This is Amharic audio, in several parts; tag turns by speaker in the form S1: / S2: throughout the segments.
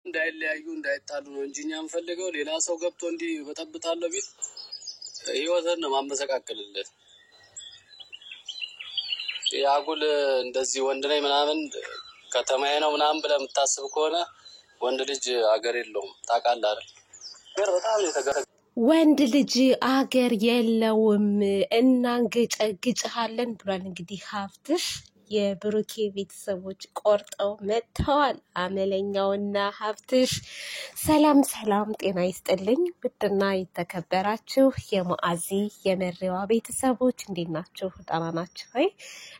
S1: እንዳይለያዩ እንዳይጣሉ ነው እንጂ እኛ የምንፈልገው ሌላ ሰው ገብቶ እንዲህ በጠብጣለሁ ቢል ህይወትን ነው ማመሰቃቀልለት። ያጉል እንደዚህ ወንድ ነኝ ምናምን ከተማዬ ነው ምናምን ብለህ የምታስብ ከሆነ ወንድ ልጅ አገር የለውም። ታውቃለህ አይደል? ግን በጣም የተገረ
S2: ወንድ ልጅ አገር የለውም እናንገጨግጭሃለን ብሏል። እንግዲህ ሀብትሽ የብሩኬ ቤተሰቦች ቆርጠው መጥተዋል። አመለኛውና ሀብትሽ ሰላም ሰላም፣ ጤና ይስጥልኝ ውድና የተከበራችሁ የማዓዚ የመሪዋ ቤተሰቦች እንዴት ናችሁ? ደህና ናችሁ ወይ?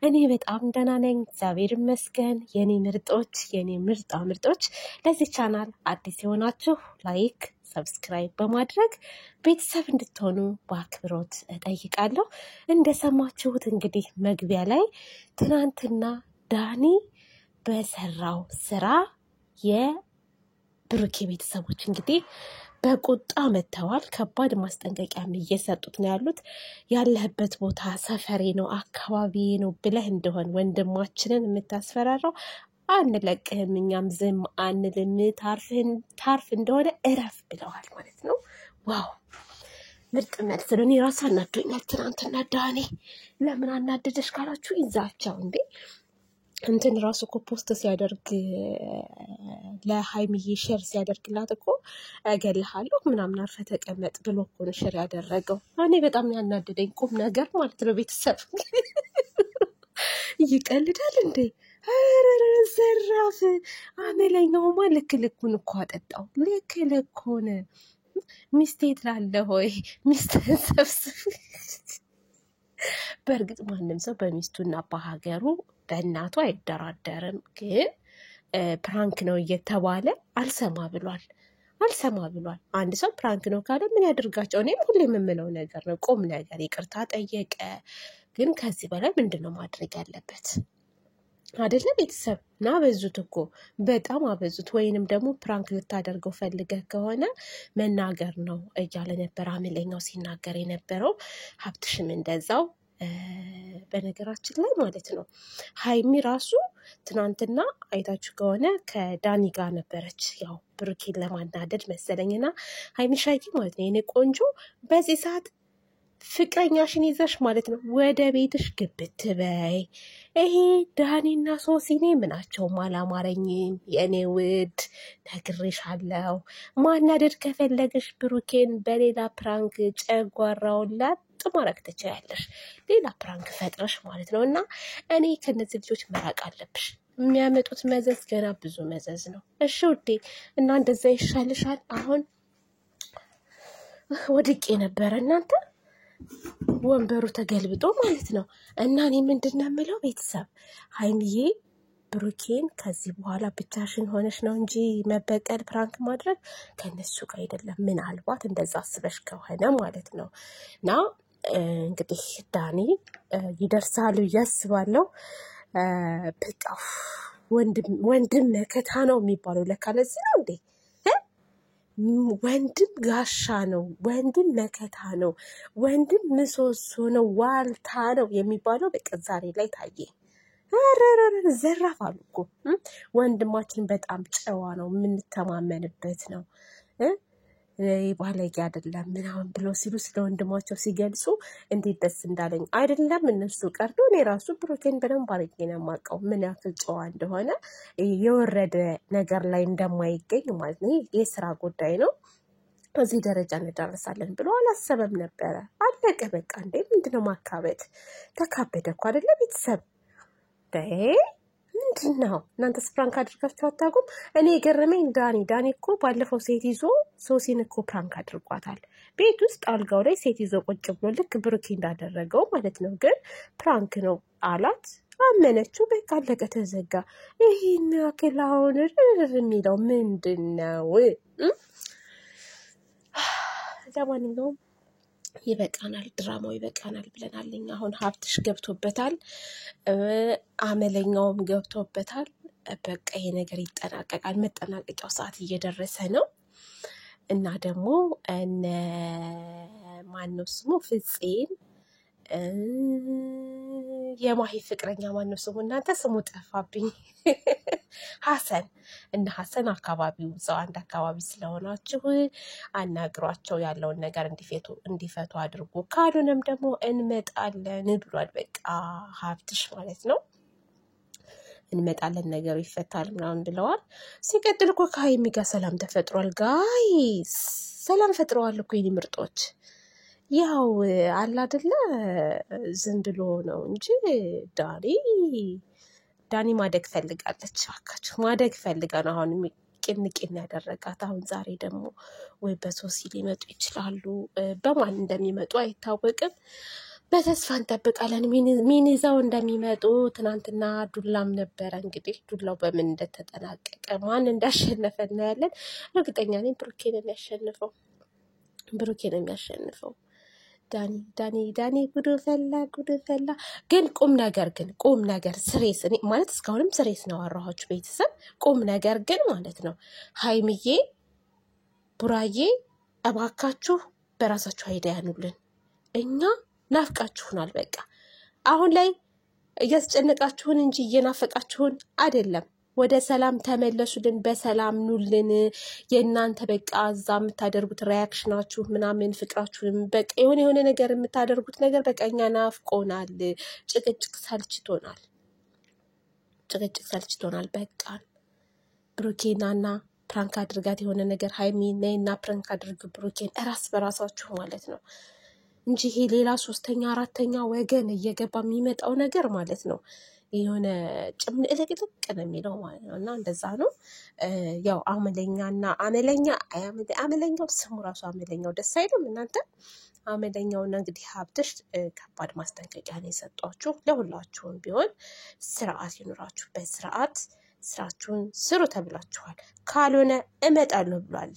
S2: እኔ በጣም ደህና ነኝ፣ እግዚአብሔር ይመስገን። የኔ ምርጦች፣ የኔ ምርጣ ምርጦች፣ ለዚህ ቻናል አዲስ የሆናችሁ ላይክ ሰብስክራይብ በማድረግ ቤተሰብ እንድትሆኑ በአክብሮት እጠይቃለሁ። እንደሰማችሁት እንግዲህ መግቢያ ላይ ትናንትና ዳኒ በሰራው ስራ የብሩኬ ቤተሰቦች እንግዲህ በቁጣ መጥተዋል። ከባድ ማስጠንቀቂያም እየሰጡት ነው ያሉት። ያለህበት ቦታ ሰፈሬ ነው አካባቢ ነው ብለህ እንደሆን ወንድማችንን የምታስፈራራው አንለቅህም፣ እኛም ዝም አንልም፣ ታርፍ እንደሆነ እረፍ ብለዋል ማለት ነው። ዋው ምርጥ መልስ ነው። እኔ ራሱ አናዶኛል ትናንትና። ዳኒ ለምን አናደደሽ ካላችሁ ይዛቸው እንዴ እንትን ራሱ እኮ ፖስት ሲያደርግ ለሀይሚዬ ሼር ሲያደርግላት እኮ እገልሃለሁ ምናምን አርፈ ተቀመጥ ብሎ እኮ ነው ሼር ያደረገው። እኔ በጣም ያናደደኝ ቁም ነገር ማለት ነው። ቤተሰብ ይቀልዳል እንዴ? ዘራፍ አመለኛውማ ልክ ልኩን እኮ አጠጣው። ልክ ልኩን ሚስቴ ትላለህ ሆይ ሚስትህን ሰብስብ። በእርግጥ ማንም ሰው በሚስቱና በሀገሩ በእናቱ አይደራደርም። ግን ፕራንክ ነው እየተባለ አልሰማ ብሏል። አንድ ሰው ፕራንክ ነው ካለ ምን ያደርጋቸው? እኔም ሁሌ የምምለው ነገር ነው። ቁም ነገር ይቅርታ ጠየቀ። ግን ከዚህ በላይ ምንድን ነው ማድረግ ያለበት? አይደለ ቤተሰብ እና አበዙት እኮ በጣም አበዙት። ወይንም ደግሞ ፕራንክ ልታደርገው ፈልገህ ከሆነ መናገር ነው እያለ ነበር አመለኛው ሲናገር የነበረው። ሀብትሽም እንደዛው። በነገራችን ላይ ማለት ነው ሀይሚ ራሱ ትናንትና አይታችሁ ከሆነ ከዳኒ ጋር ነበረች። ያው ብሩኬን ለማናደድ መሰለኝና ሀይሚሻዬ ማለት ነው የኔ ቆንጆ በዚህ ሰዓት ፍቅረኛሽን ይዘሽ ማለት ነው ወደ ቤትሽ ግብት በይ። ይሄ ዳኒና ሶሲኔ ምናቸውም አላማረኝም የእኔ ውድ፣ ነግሬሻለሁ። ማናደድ ከፈለገሽ ብሩኬን በሌላ ፕራንክ ጨጓራውን ላጥ ማድረግ ትችያለሽ፣ ሌላ ፕራንክ ፈጥረሽ ማለት ነው። እና እኔ ከነዚህ ልጆች መራቅ አለብሽ። የሚያመጡት መዘዝ ገና ብዙ መዘዝ ነው። እሺ ውዴ፣ እና እንደዛ ይሻልሻል። አሁን ወድቄ ነበረ እናንተ ወንበሩ ተገልብጦ ማለት ነው። እና እኔ ምንድነው የምለው ቤተሰብ ሀይሚዬ ብሩኬን ከዚህ በኋላ ብቻሽን ሆነሽ ነው እንጂ መበቀል ፕራንክ ማድረግ ከነሱ ጋር አይደለም። ምናልባት እንደዛ አስበሽ ከሆነ ማለት ነው። እና እንግዲህ ዳኒ ይደርሳሉ ያስባለው። በቃ ወንድም መከታ ነው የሚባለው ለካ ለዚህ ነው እንዴ? ወንድም ጋሻ ነው፣ ወንድም መከታ ነው፣ ወንድም ምሰሶ ነው፣ ዋልታ ነው የሚባለው በቃ ዛሬ ላይ ታየ። ዘራፍ አሉ እኮ ወንድማችን በጣም ጨዋ ነው፣ የምንተማመንበት ነው፣ ባለጌ አይደለም ምናምን ብሎ ሲሉ ስለ ወንድማቸው ሲገልጹ እንዴት ደስ እንዳለኝ አይደለም። እነሱ ቀርቶ እኔ ራሱ ብሩኬን በደንብ አድርጌ ነው የማውቀው ምን ያክል ጨዋ እንደሆነ፣ የወረደ ነገር ላይ እንደማይገኝ ማለት ነው። የስራ ጉዳይ ነው። እዚህ ደረጃ እንደርሳለን ብሎ አላሰበም ነበረ። አለቀ በቃ። እንዴ ምንድነው ማካበድ? ተካበደ እኮ አይደለ ቤተሰብ? ምንድነው እናንተ ፕራንክ አድርጋችሁ አታውቁም? እኔ የገረመኝ ዳኒ እኮ ባለፈው ሴት ይዞ ሶሲን እኮ ፕራንክ አድርጓታል። ቤት ውስጥ አልጋው ላይ ሴት ይዞ ቁጭ ብሎ ልክ ብሩኬ እንዳደረገው ማለት ነው። ግን ፕራንክ ነው አላት፣ አመነችው። በቃ አለቀ ተዘጋ። ይሄን ያክል አሁን የሚለው ምንድን ነው? ለማንኛውም ይበቃናል፣ ድራማው ይበቃናል ብለናል። አሁን ሀብትሽ ገብቶበታል፣ አመለኛውም ገብቶበታል። በቃ ይሄ ነገር ይጠናቀቃል። መጠናቀቂያው ሰዓት እየደረሰ ነው። እና ደግሞ እነ ማነው ስሙ ፍፄን የማሂ ፍቅረኛ ማነው ስሙ? እናንተ ስሙ ጠፋብኝ። ሀሰን እና ሀሰን አካባቢው እዛው አንድ አካባቢ ስለሆናችሁ አናግሯቸው፣ ያለውን ነገር እንዲፈቱ አድርጎ፣ ካልሆነም ደግሞ እንመጣለን ብሏል። በቃ ሀብትሽ ማለት ነው እንመጣለን፣ ነገሩ ይፈታል ምናምን ብለዋል። ሲቀጥል እኮ ከሀይሚ ጋር ሰላም ተፈጥሯል። ጋይስ ሰላም ፈጥረዋል እኮ የኔ ምርጦች። ያው አለ አይደለ ዝም ብሎ ነው እንጂ ዳኒ ማደግ ፈልጋለች። አካች ማደግ ፈልጋ ነው አሁን ቅንቅን ያደረጋት። አሁን ዛሬ ደግሞ ወይ በሶሲ ሊመጡ ይችላሉ፣ በማን እንደሚመጡ አይታወቅም። በተስፋ እንጠብቃለን ሚን ይዘው እንደሚመጡ። ትናንትና ዱላም ነበረ። እንግዲህ ዱላው በምን እንደተጠናቀቀ ማን እንዳሸነፈ እናያለን። እርግጠኛ ነኝ ብሩኬን የሚያሸንፈው። ዳኒ ጉዱ ፈላ። ግን ቁም ነገር ስሬስ ማለት እስካሁንም ስሬስ ነው አወራኋችሁ ቤተሰብ። ቁም ነገር ግን ማለት ነው ሀይሚዬ ቡራዬ እባካችሁ በራሳችሁ አይዲያ ያኑልን። እኛ ናፍቃችሁናል። በቃ አሁን ላይ እያስጨነቃችሁን እንጂ እየናፈቃችሁን አይደለም። ወደ ሰላም ተመለሱልን፣ በሰላም ኑልን። የእናንተ በቃ እዛ የምታደርጉት ሪያክሽናችሁ ምናምን ፍቅራችሁንም በቃ የሆነ ነገር የምታደርጉት ነገር በቃ እኛ ናፍቆናል። ጭቅጭቅ ሰልችቶናል። በቃ ብሩኬናና ፕራንክ አድርጋት የሆነ ነገር ሀይሚ ነይና ፕራንክ አድርግ ብሩኬን እራስ በራሳችሁ ማለት ነው እንጂ ይሄ ሌላ ሶስተኛ አራተኛ ወገን እየገባ የሚመጣው ነገር ማለት ነው የሆነ ጭምልቅልቅ ነው የሚለው ማለት ነው። እና እንደዛ ነው። ያው አመለኛው ስሙ ራሱ አመለኛው ደስ አይልም እናንተ። አመለኛውና እንግዲህ ሀብትሽ ከባድ ማስጠንቀቂያ ነው የሰጧችሁ። ለሁላችሁም ቢሆን ስርዓት ይኑራችሁ፣ በስርዓት ስራችሁን ስሩ ተብላችኋል። ካልሆነ እመጣለሁ ብሏል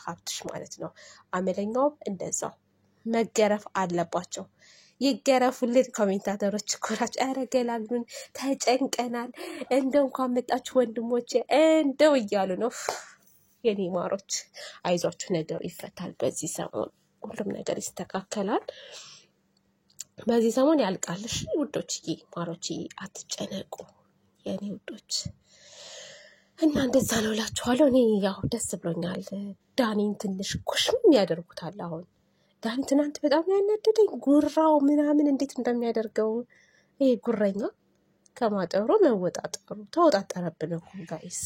S2: ሀብትሽ ማለት ነው። አመለኛውም እንደዛው መገረፍ አለባቸው። ይገረፉልን። ኮሜንታተሮች ኩራች አረገላሉን ተጨንቀናል፣ እንደው እንኳን መጣችሁ ወንድሞቼ እንደው እያሉ ነው። የኔ ማሮች አይዟችሁ፣ ነገሩ ይፈታል። በዚህ ሰሞን ሁሉም ነገር ይስተካከላል። በዚህ ሰሞን ያልቃልሽ ውዶችዬ፣ ማሮችዬ አትጨነቁ የኔ ውዶች። እና እንደዛ ነው እላችኋለሁ። እኔ ያው ደስ ብሎኛል። ዳኒን ትንሽ ኩሽም ያደርጉታል አሁን። ዳኒ ትናንት በጣም ያናደደኝ ጉራው ምናምን እንዴት እንደሚያደርገው። ይሄ ጉረኛ ከማጠሩ መወጣጠሩ ተወጣጠረብን እኮ ጋይስ።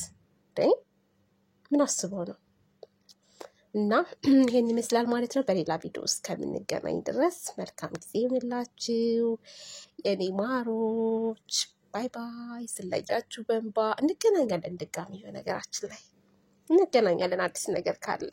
S2: ምን አስበው ነው? እና ይሄን ይመስላል ማለት ነው። በሌላ ቪዲዮ እስከምንገናኝ ድረስ መልካም ጊዜ ይሁንላችሁ የኔ ማሮች። ባይ ባይ። ስለያችሁ በእንባ እንገናኛለን። ድጋሚ በነገራችን ላይ እንገናኛለን አዲስ ነገር ካለ